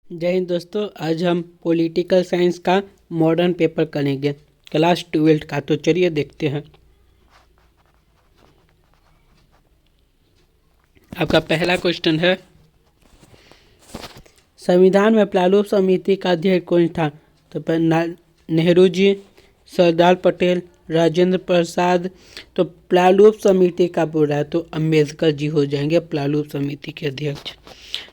जय हिंद दोस्तों। आज हम पॉलिटिकल साइंस का मॉडर्न पेपर करेंगे क्लास 12 का। तो चलिए देखते हैं। आपका पहला क्वेश्चन है, संविधान में प्रारूप समिति का अध्यक्ष कौन था? तो नेहरू जी, सरदार पटेल, राजेंद्र प्रसाद। तो प्रारूप समिति का बोल रहा है तो अम्बेडकर जी हो जाएंगे प्रारूप समिति के अध्यक्ष।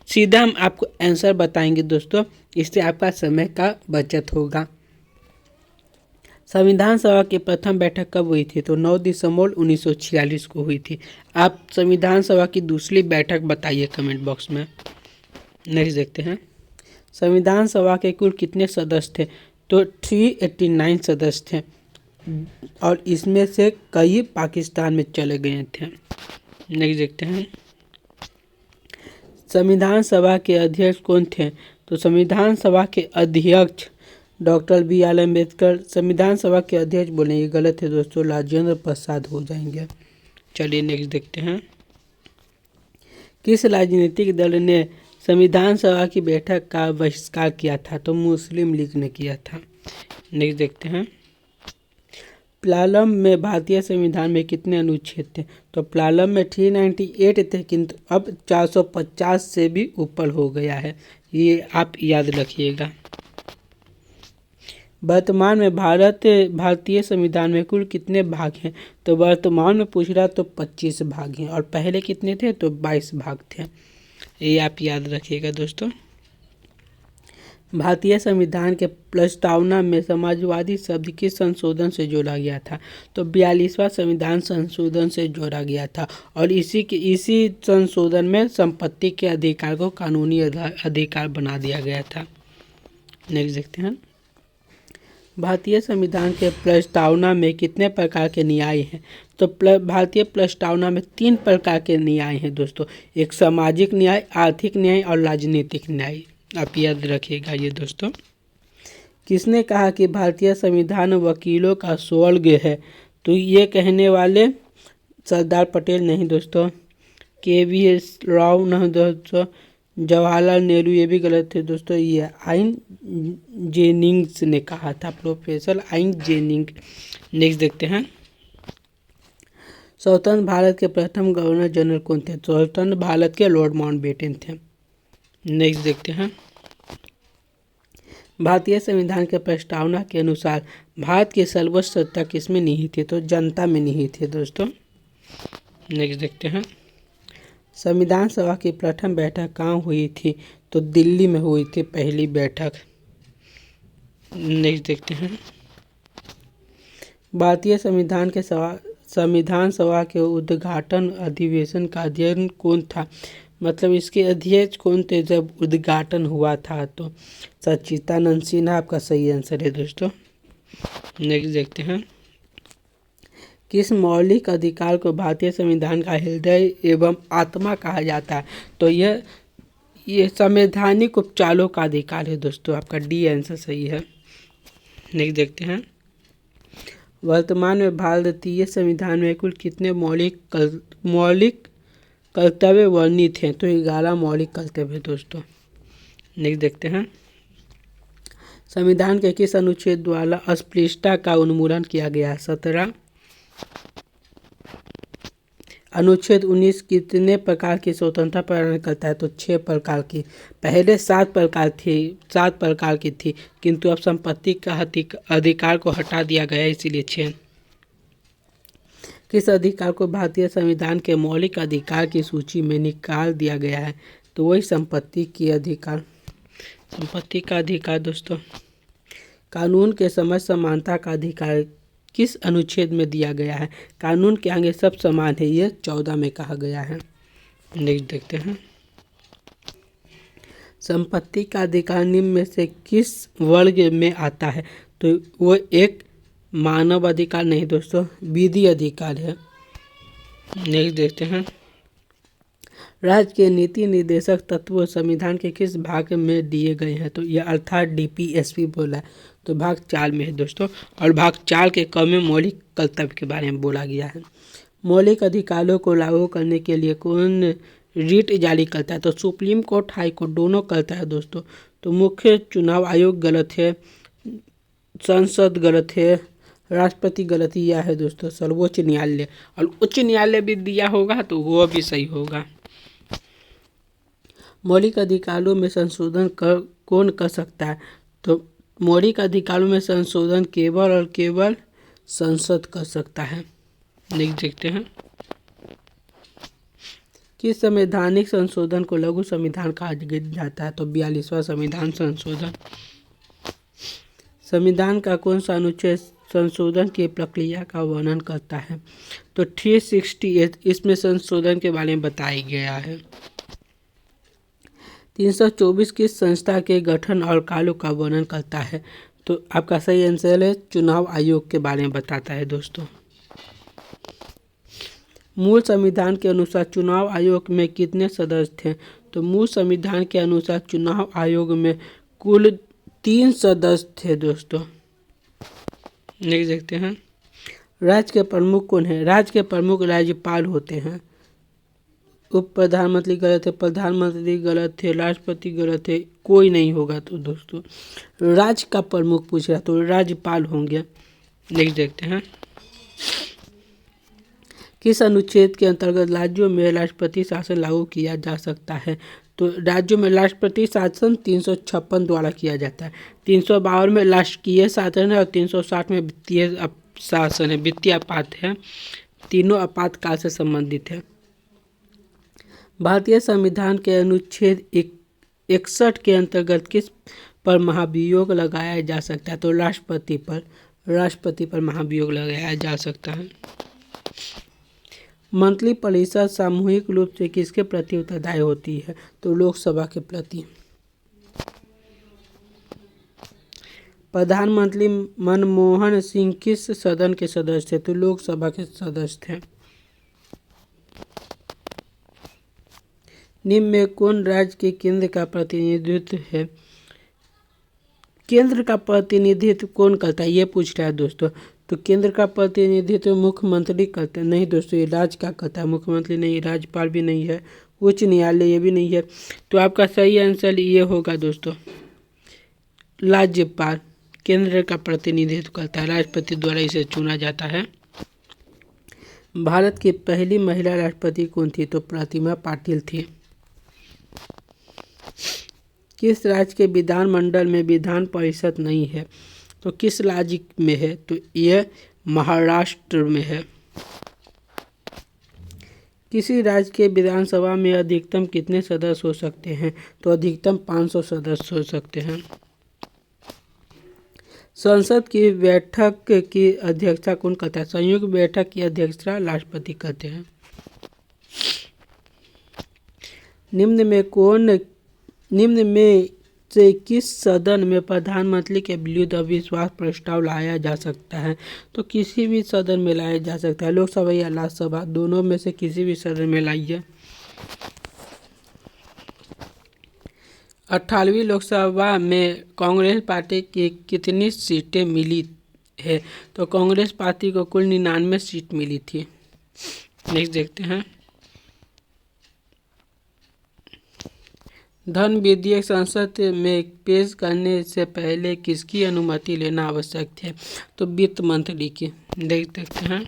सीधा हम आपको आंसर बताएंगे दोस्तों, इससे आपका समय का बचत होगा। संविधान सभा की प्रथम बैठक कब हुई थी? तो 9 दिसंबर 1946 को हुई थी। आप संविधान सभा की दूसरी बैठक बताइए कमेंट बॉक्स में। नेक्स्ट देखते हैं, संविधान सभा के कुल कितने सदस्य थे? तो 389 सदस्य थे और इसमें से कई पाकिस्तान में चले गए थे। नेक्स्ट देखते हैं, संविधान सभा के अध्यक्ष कौन थे? तो संविधान सभा के अध्यक्ष डॉक्टर बी.आर. अम्बेडकर। संविधान सभा के अध्यक्ष बोले, ये गलत है दोस्तों, राजेंद्र प्रसाद हो जाएंगे। चलिए नेक्स्ट देखते हैं, किस राजनीतिक दल ने संविधान सभा की बैठक का बहिष्कार किया था? तो मुस्लिम लीग ने किया था। नेक्स्ट देखते हैं, प्रारंभ में भारतीय संविधान में कितने अनुच्छेद थे? तो प्रारंभ में 398 थे, किंतु अब 450 से भी ऊपर हो गया है, ये आप याद रखिएगा। वर्तमान में भारतीय संविधान में कुल कितने भाग हैं? तो वर्तमान में पूछ रहा तो 25 भाग हैं और पहले कितने थे? तो 22 भाग थे, ये आप याद रखिएगा दोस्तों। भारतीय संविधान के प्रस्तावना में समाजवादी शब्द किस संशोधन से जोड़ा गया था? तो 42वां संविधान संशोधन से जोड़ा गया था और इसी संशोधन में संपत्ति के अधिकार को कानूनी अधिकार बना दिया गया था। नेक्स्ट देखते हैं, भारतीय संविधान के प्रस्तावना में कितने प्रकार के न्याय हैं? तो भारतीय प्रस्तावना में 3 प्रकार के न्याय हैं दोस्तों, एक सामाजिक न्याय, आर्थिक न्याय और राजनीतिक न्याय, आप याद रखिएगा ये दोस्तों। किसने कहा कि भारतीय संविधान वकीलों का स्वर्ग है? तो ये कहने वाले सरदार पटेल नहीं दोस्तों, के.वी.एस. राव नहीं दोस्तों, जवाहरलाल नेहरू, ये भी गलत है दोस्तों, ये आइन जेनिंग्स ने कहा था, प्रोफेसर आइन जेनिंग। नेक्स्ट देखते हैं, स्वतंत्र भारत के प्रथम गवर्नर जनरल कौन थे? स्वतंत्र भारत के लॉर्ड माउंटबेटन थे। नेक्स्ट देखते हैं, भारतीय संविधान के प्रस्तावना के अनुसार भारत की सर्वोच्च सत्ता किसमें निहित है? तो जनता में निहित है दोस्तों। नेक्स्ट देखते हैं, संविधान सभा की प्रथम बैठक कहाँ हुई थी? तो दिल्ली में हुई थी पहली बैठक। नेक्स्ट देखते हैं, भारतीय संविधान सभा के उद्घाटन अधिवेशन का अध्ययन कौन था? मतलब इसके अध्यक्ष कौन थे जब उद्घाटन हुआ था? तो सच्चिदानंद सिन्हा आपका सही आंसर है दोस्तों। नेक्स्ट देखते हैं, किस मौलिक अधिकार को भारतीय संविधान का हृदय एवं आत्मा कहा जाता है? तो ये संवैधानिक उपचारों का अधिकार है दोस्तों, आपका डी आंसर सही है। नेक्स्ट देखते हैं, वर्तमान में भारतीय संविधान में कुल कितने मौलिक कर्तव्य वर्णित हैं? तो 11 मौलिक कर्तव्य दोस्तों। नेक्स्ट देखते हैं, संविधान के किस अनुच्छेद द्वारा अस्पृश्यता का उन्मूलन किया गया? 17। अनुच्छेद 19 कितने प्रकार की स्वतंत्रता प्रदान करता है? तो 6 प्रकार की। पहले 7 प्रकार की थी, किंतु अब संपत्ति का अधिकार को हटा दिया गया, इसीलिए 6। किस अधिकार को भारतीय संविधान के मौलिक अधिकार की सूची में निकाल दिया गया है? तो वही संपत्ति का अधिकार दोस्तों। कानून के समझ समानता का अधिकार किस अनुच्छेद में दिया गया है? कानून के आगे सब समान है, यह 14 में कहा गया है। नेक्स्ट देखते हैं, संपत्ति का अधिकार निम्न में से किस वर्ग में आता है? तो वो एक मानव अधिकार नहीं दोस्तों, विधि अधिकार है। नेक्स्ट देखते हैं, राज्य के नीति निर्देशक तत्व संविधान के किस भाग में दिए गए हैं? तो यह अर्थात डीपीएसपी बोला है, तो भाग 4 में है दोस्तों। और भाग 4 के क में मौलिक कर्तव्य के बारे में बोला गया है। मौलिक अधिकारों को लागू करने के लिए कौन रिट जारी करता है? तो सुप्रीम कोर्ट, हाई कोर्ट दोनों करता है दोस्तों। तो मुख्य चुनाव आयोग गलत है, संसद गलत है, राष्ट्रपति गलत ही है दोस्तों, सर्वोच्च न्यायालय और उच्च न्यायालय भी दिया होगा तो वो भी सही होगा। मौलिक अधिकारों में संशोधन कौन कर सकता है? तो मौलिक अधिकारों में संशोधन केवल और केवल संसद कर सकता है। देखते हैं किस संवैधानिक संशोधन को लघु संविधान कहा जाता है? तो 42वां संविधान संशोधन। संविधान का कौन सा अनुच्छेद संशोधन की प्रक्रिया का वर्णन करता है? तो 368 इसमें संशोधन के बारे में बताया गया है। 324 किस संस्था के गठन और कार्यों का वर्णन करता है? तो आपका सही आंसर है चुनाव आयोग के बारे में बताता है दोस्तों। मूल संविधान के अनुसार चुनाव आयोग में कितने सदस्य थे? तो मूल संविधान के अनुसार चुनाव आयोग में कुल 3 सदस्य थे दोस्तों। नहीं देखते हैं राज्य के प्रमुख कौन है? राज्य के प्रमुख राज्यपाल होते हैं। उप प्रधानमंत्री गलत है, प्रधानमंत्री गलत है, राष्ट्रपति गलत है, कोई नहीं होगा। तो दोस्तों राज्य का प्रमुख पूछ रहा तो राज्यपाल होंगे। नेक्स्ट देखते हैं किस अनुच्छेद के अंतर्गत राज्यों में राष्ट्रपति शासन लागू किया जा सकता है? तो राज्यों में राष्ट्रपति शासन 356 द्वारा किया जाता है। 352 में राजकीय शासन है और 360 में वित्तीय शासन है, वित्तीय आपात है। तीनों आपातकाल से संबंधित है। भारतीय संविधान के अनुच्छेद 61 के अंतर्गत किस पर महाभियोग लगाया जा सकता है? तो राष्ट्रपति पर महाभियोग लगाया जा सकता है। मंत्री परिषद सामूहिक रूप से किसके प्रति उत्तरदायी होती है? तो लोकसभा के प्रति। प्रधानमंत्री मनमोहन सिंह किस सदन के सदस्य थे? तो लोकसभा के सदस्य थे। निम्न में कौन राज्य के केंद्र का प्रतिनिधित्व है? केंद्र का प्रतिनिधित्व कौन करता है ये पूछ रहा है दोस्तों। तो केंद्र का प्रतिनिधित्व मुख्यमंत्री करते हैं। नहीं दोस्तों ये राज्य का करता है, मुख्यमंत्री नहीं, राज्यपाल भी नहीं है, उच्च न्यायालय ये भी नहीं है। तो आपका सही आंसर ये होगा दोस्तों राज्यपाल केंद्र का प्रतिनिधित्व करता है, राष्ट्रपति द्वारा इसे चुना जाता है। भारत की पहली महिला राष्ट्रपति कौन थी? तो प्रतिमा पाटिल थी। किस राज्य के विधानमंडल में विधान परिषद नहीं है? तो किस राज्य में है? तो यह महाराष्ट्र में है। किसी राज्य के विधानसभा में अधिकतम कितने सदस्य हो सकते हैं? तो अधिकतम 500 सदस्य हो सकते हैं। संसद की बैठक की अध्यक्षता कौन करता है? संयुक्त बैठक की अध्यक्षता राष्ट्रपति करते हैं। निम्न में से किस सदन में प्रधानमंत्री के विरुद्ध अविश्वास प्रस्ताव लाया जा सकता है? तो किसी भी सदन में लाया जा सकता है, लोकसभा या राज्यसभा, दोनों में से किसी भी सदन में लाइए। 18वीं लोकसभा में कांग्रेस पार्टी की कितनी सीटें मिली है? तो कांग्रेस पार्टी को कुल 99 सीट मिली थी। नेक्स्ट देखते हैं धन विधेयक संसद में पेश करने से पहले किसकी अनुमति लेना आवश्यक है? तो वित्त मंत्री की। देख सकते हैं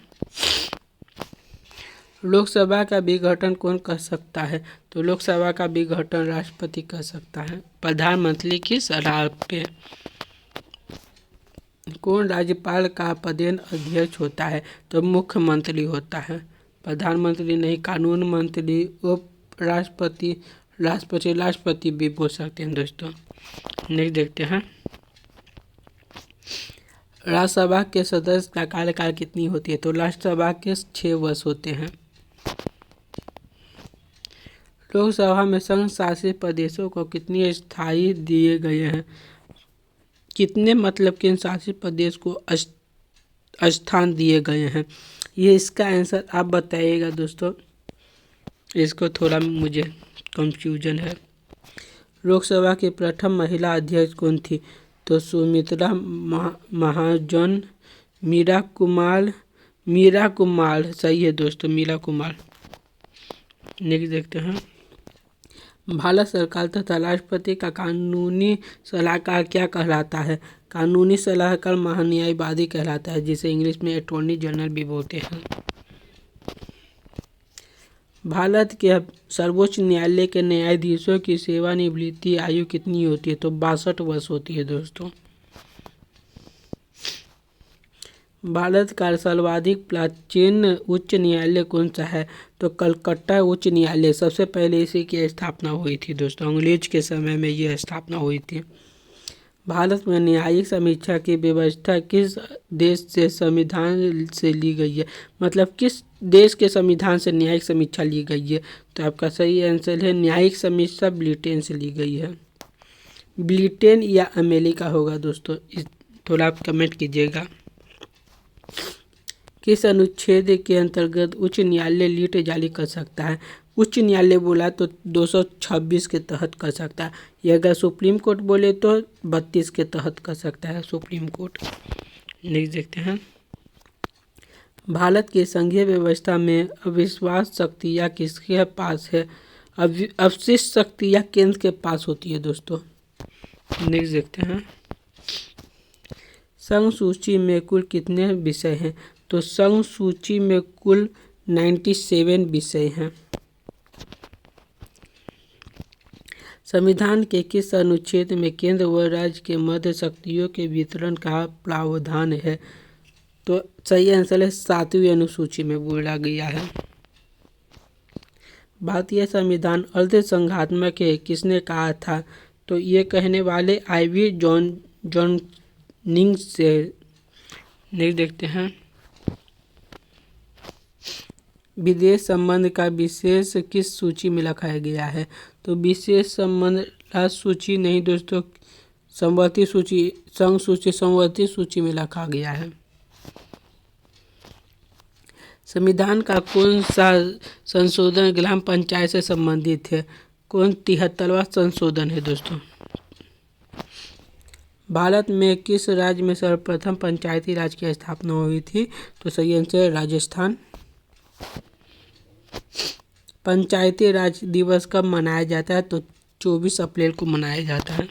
लोकसभा का विघटन कौन कर सकता है? तो लोकसभा का विघटन राष्ट्रपति कर सकता है प्रधानमंत्री की सलाह पे। कौन राज्यपाल का पदेन अध्यक्ष होता है? तो मुख्यमंत्री होता है, प्रधानमंत्री नहीं। कानून मंत्री, उप राष्ट्रपति भी बोल सकते हैं दोस्तों। नेक्स्ट देखते हैं राज्यसभा के सदस्य का कार्यकाल कितनी होती है? तो राज्यसभा के 6 वर्ष होते हैं। लोकसभा में संघ शासित प्रदेशों को कितने स्थायी दिए गए हैं? कितने मतलब केंद्र शासित प्रदेश को स्थान दिए गए हैं? ये इसका आंसर आप बताइएगा दोस्तों, इसको थोड़ा मुझे कंफ्यूजन है। लोकसभा की प्रथम महिला अध्यक्ष कौन थी? तो सुमित्रा महाजन, मीरा कुमार सही है दोस्तों, मीरा कुमार। नेक्स्ट देखते हैं भारत सरकार तथा राष्ट्रपति का कानूनी सलाहकार क्या कहलाता है? कानूनी सलाहकार महान्यायवादी कहलाता है, जिसे इंग्लिश में अटॉर्नी जनरल भी बोलते हैं। भारत के सर्वोच्च न्यायालय के न्यायाधीशों की सेवानिवृत्ति आयु कितनी होती है? तो 62 वर्ष होती है दोस्तों। भारत का सर्वाधिक प्राचीन उच्च न्यायालय कौन सा है? तो कलकत्ता उच्च न्यायालय। सबसे पहले इसी की स्थापना हुई थी दोस्तों, अंग्रेज के समय में यह स्थापना हुई थी। भारत में न्यायिक समीक्षा की व्यवस्था किस देश से संविधान से ली गई है? मतलब किस देश के संविधान से न्यायिक समीक्षा ली गई है? तो आपका सही आंसर है न्यायिक समीक्षा ब्रिटेन से ली गई है। ब्रिटेन या अमेरिका होगा दोस्तों, इस थोड़ा आप कमेंट कीजिएगा। किस अनुच्छेद के अंतर्गत उच्च न्यायालय लीट जारी कर सकता है? उच्च न्यायालय बोला तो 226 के तहत कर सकता है। ये अगर सुप्रीम कोर्ट बोले तो 32 के तहत कर सकता है सुप्रीम कोर्ट। नेक्स्ट देखते हैं। भारत की संघीय व्यवस्था में अविश्वास शक्तियाँ किसके पास है? अवशिष्ट शक्तियाँ केंद्र के पास होती है दोस्तों। नेक्स्ट देखते हैं। संघ सूची में कुल कितने विषय हैं? तो संघ सूची में कुल 97 विषय हैं। संविधान के किस अनुच्छेद में केंद्र व राज्य के मध्य शक्तियों के वितरण का प्रावधान है? तो सही आंसर है 7वीं अनुसूची में बोला गया है। भारतीय संविधान अर्धसंघात्मक है किसने कहा था? तो ये कहने वाले आईवी जॉनिंग से। नेक्स्ट देखते हैं। विदेश संबंध का विशेष किस सूची में रखा गया है? तो विशेष संबंध राष्ट्र सूची नहीं दोस्तों, संवर्ती सूची, संघ सूची, संवर्ती सूची में रखा गया है। संविधान का कौन सा संशोधन ग्राम पंचायत से संबंधित है? कौन 73वां संशोधन है दोस्तों? भारत में किस राज्य में सर्वप्रथम पंचायती राज की स्थापना हुई थी? तो सही आंसर है राजस्थान। पंचायती राज दिवस कब मनाया जाता है? तो 24 अप्रैल को मनाया जाता है।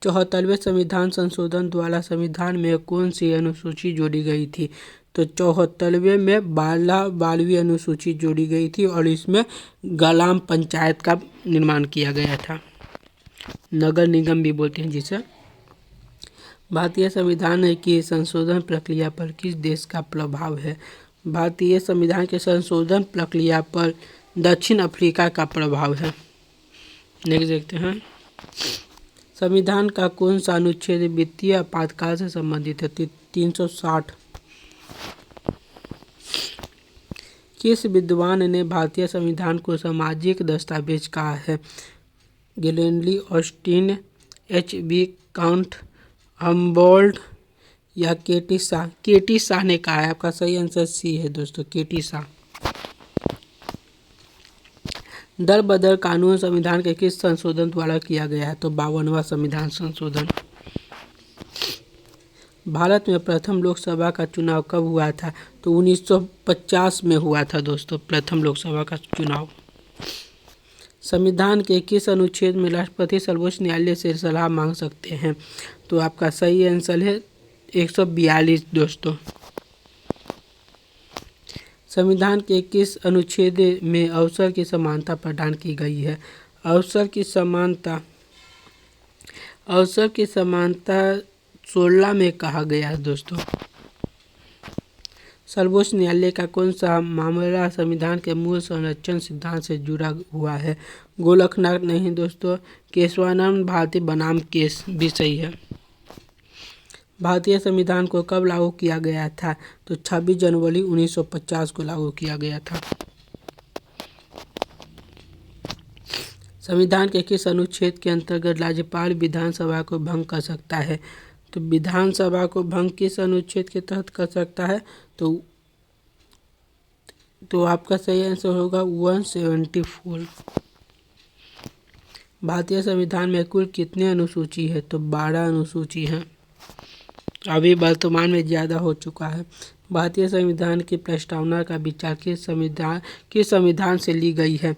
74वें संविधान संशोधन द्वारा संविधान में कौन सी अनुसूची जोड़ी गई थी? तो 74वें में 12वीं अनुसूची जोड़ी गई थी और इसमें ग्राम पंचायत का निर्माण किया गया था, नगर निगम भी बोलते हैं जिसे। भारतीय संविधान की संशोधन प्रक्रिया पर किस देश का प्रभाव है? भारतीय संविधान के संशोधन प्रक्रिया पर दक्षिण अफ्रीका का प्रभाव है। नेक्स्ट देखते हैं। संविधान का कौन सा अनुच्छेद वित्तीय आपातकाल से संबंधित है? 360। किस विद्वान ने भारतीय संविधान को सामाजिक दस्तावेज कहा है? गिलेनली, ऑस्टिन, H.B. काउंट, हम्बोल्ट या केटी शाह? केटी शाह ने कहा है। आपका सही आंसर सी है दोस्तों, केटी शाह। दर बदर कानून संविधान के किस संशोधन द्वारा किया गया है? तो 52वां संविधान संशोधन। भारत में प्रथम लोकसभा का चुनाव कब हुआ था? तो 1950 में हुआ था दोस्तों प्रथम लोकसभा का चुनाव। संविधान के किस अनुच्छेद में राष्ट्रपति सर्वोच्च न्यायालय से सलाह मांग सकते हैं? तो आपका सही आंसर है 142 दोस्तों। संविधान के किस अनुच्छेद में अवसर की समानता प्रदान की गई है? अवसर की समानता 16 में कहा गया है दोस्तों। सर्वोच्च न्यायालय का कौन सा मामला संविधान के मूल संरक्षण सिद्धांत से जुड़ा हुआ है? गोरखनाथ नहीं दोस्तों, केशवानंद भारती बनाम केस भी सही है। भारतीय संविधान को कब लागू किया गया था? तो 26 जनवरी 1950 को लागू किया गया था। संविधान के किस अनुच्छेद के अंतर्गत राज्यपाल विधानसभा को भंग कर सकता है? तो विधानसभा को भंग किस अनुच्छेद के तहत कर सकता है? तो आपका सही आंसर होगा 174। भारतीय संविधान में कुल कितने अनुसूची है? तो 12 अनुसूची हैं। अभी वर्तमान में ज़्यादा हो चुका है। भारतीय संविधान की प्रस्तावना का विचार किस संविधान से ली गई है?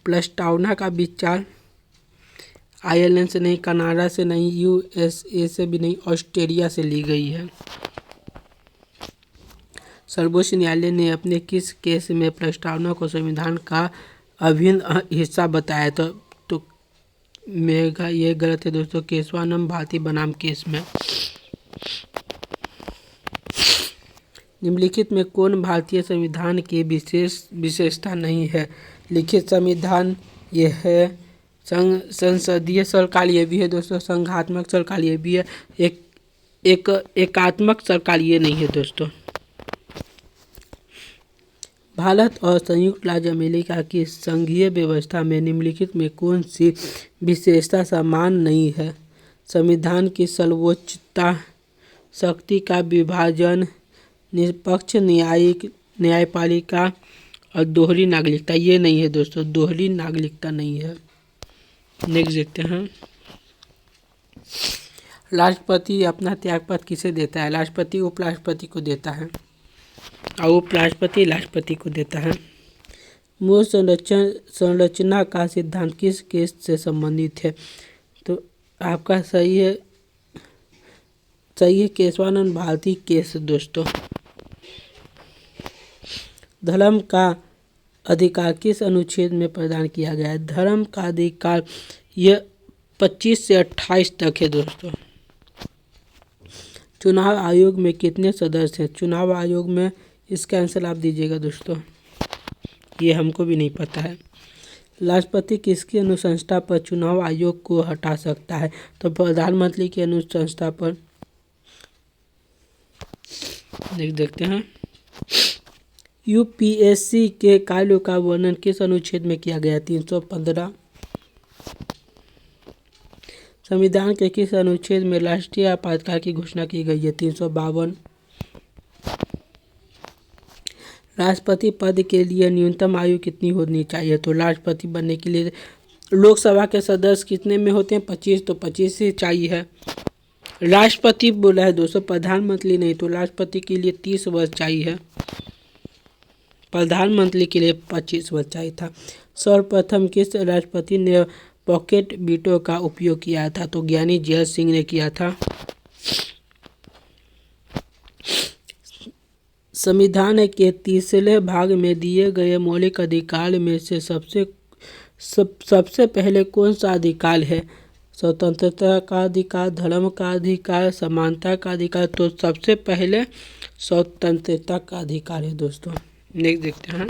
प्रस्तावना का विचार आयरलैंड से नहीं, कनाडा से नहीं, यूएसए से भी नहीं, ऑस्ट्रेलिया से ली गई है। सर्वोच्च न्यायालय ने अपने किस केस में प्रस्तावना को संविधान का अभिन्न हिस्सा बताया? तो मेरा ये गलत है दोस्तों, केशवानंद भारती बनाम केस में। निम्नलिखित में कौन भारतीय संविधान की विशेषता नहीं है? लिखित संविधान ये है, संसदीय सरकार ये भी है दोस्तों, संघात्मक सरकार ये भी है, एकात्मक सरकार ये नहीं है दोस्तों। भारत और संयुक्त राज्य अमेरिका की संघीय व्यवस्था में निम्नलिखित में कौन सी विशेषता समान नहीं है? संविधान की सर्वोच्चता, शक्ति का विभाजन, निष्पक्ष न्यायपालिका और दोहरी नागरिकता ये नहीं है दोस्तों, दोहरी नागरिकता नहीं है। नेक्स्ट देखते हैं, राष्ट्रपति अपना त्यागपत्र किसे देता है? राष्ट्रपति उपराष्ट्रपति को देता है और उपराष्ट्रपति राष्ट्रपति को देता है। मूल संरचना का सिद्धांत किस केस से संबंधित है? तो आपका सही है केशवानंद भारती केस दोस्तों। धर्म का अधिकार किस अनुच्छेद में प्रदान किया गया है? धर्म का अधिकार यह 25 से 28 तक है दोस्तों। चुनाव आयोग में कितने सदस्य हैं? चुनाव आयोग में, इसका आंसर आप दीजिएगा दोस्तों, ये हमको भी नहीं पता है। राष्ट्रपति किसकी अनुशंसा पर चुनाव आयोग को हटा सकता है? तो प्रधानमंत्री की अनुशंसा पर। देखते हैं, यूपीएससी के कार्यों का वर्णन किस अनुच्छेद में किया गया? 315। संविधान के किस अनुच्छेद में राष्ट्रीय आपातकाल की घोषणा की गई है? 352। राष्ट्रपति पद के लिए न्यूनतम आयु कितनी होनी चाहिए? तो राष्ट्रपति बनने के लिए लोकसभा के सदस्य कितने में होते हैं? 25, तो 25 ही चाहिए है। राष्ट्रपति बोला है दोस्तों, प्रधानमंत्री नहीं। तो राष्ट्रपति के लिए 30 वर्ष चाहिए है, प्रधानमंत्री के लिए 25 वर्ष चाहिए था। सर्वप्रथम किस राष्ट्रपति ने पॉकेट वीटो का उपयोग किया था? तो ज्ञानी जैल सिंह ने किया था। संविधान के तीसरे भाग में दिए गए मौलिक अधिकार में से सबसे पहले कौन सा अधिकार है? स्वतंत्रता का अधिकार, धर्म का अधिकार, समानता का अधिकार। तो सबसे पहले स्वतंत्रता का अधिकार है दोस्तों। नेक्स्ट देखते हैं,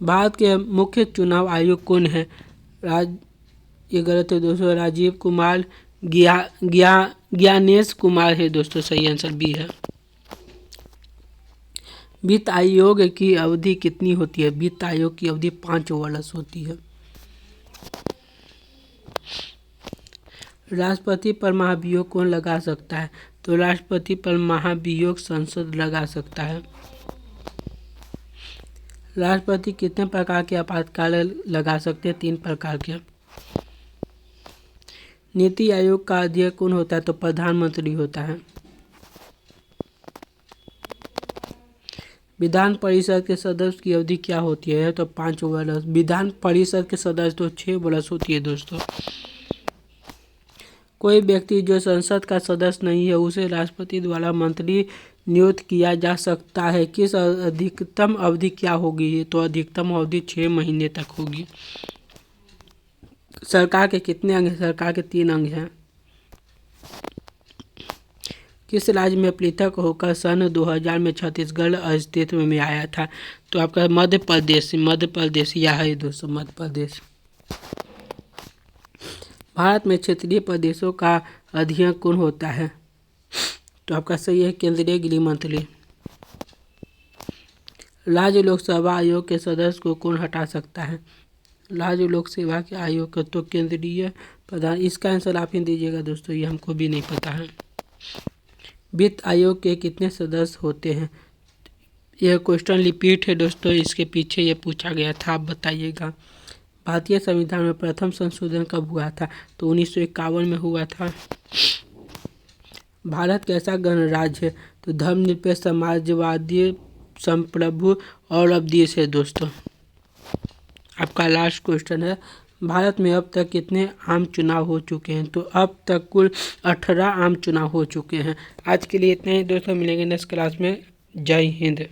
भारत के मुख्य चुनाव आयुक्त कौन है? ये गलत है दोस्तों, राजीव कुमार ज्ञानेश कुमार है दोस्तों, सही आंसर बी है। वित्त आयोग की अवधि कितनी होती है? वित्त आयोग की अवधि 5 वर्ष होती है। राष्ट्रपति पर महाभियोग कौन लगा सकता है? तो राष्ट्रपति पर महाभियोग संसद लगा सकता है। राष्ट्रपति कितने प्रकार के आपातकाल लगा सकते हैं? 3 प्रकार के। नीति आयोग का अध्यक्ष कौन होता है? तो प्रधानमंत्री होता है। विधान परिषद के सदस्य की अवधि क्या होती है? तो 5 वर्ष। विधान परिषद के सदस्य तो 6 वर्ष होती है दोस्तों। कोई व्यक्ति जो संसद का सदस्य नहीं है उसे राष्ट्रपति द्वारा मंत्री नियुक्त किया जा सकता है। किस अधिकतम अवधि क्या होगी? तो अधिकतम अवधि 6 महीने तक होगी। सरकार के कितने अंग हैं? सरकार के 3 अंग हैं। किस राज्य में पृथक होकर सन 2000 में छत्तीसगढ़ अस्तित्व में आया था? तो आपका मध्य प्रदेश यह है दोस्तों, मध्य प्रदेश। भारत में क्षेत्रीय प्रदेशों का अध्ययन कौन होता है? तो आपका सही है, केंद्रीय गृह मंत्री। राज्य लोकसेवा आयोग के सदस्य को कौन हटा सकता है? राज्य लोक सेवा के आयोग का तो केंद्रीय प्रधान। इसका आंसर आप ही दीजिएगा दोस्तों, ये हमको भी नहीं पता है। वित्त आयोग के कितने सदस्य होते हैं? यह क्वेश्चन रिपीट है दोस्तों, इसके पीछे ये पूछा गया था, आप बताइएगा। भारतीय संविधान में प्रथम संशोधन कब हुआ था? तो 1951 में हुआ था। भारत कैसा गणराज्य है? तो धर्मनिरपेक्ष, समाजवादी, संप्रभु और अब देश है दोस्तों। आपका लास्ट क्वेश्चन है, भारत में अब तक कितने आम चुनाव हो चुके हैं? तो अब तक कुल 18 आम चुनाव हो चुके हैं। आज के लिए इतना ही दोस्तों, मिलेंगे नेक्स्ट क्लास में। जय हिंद।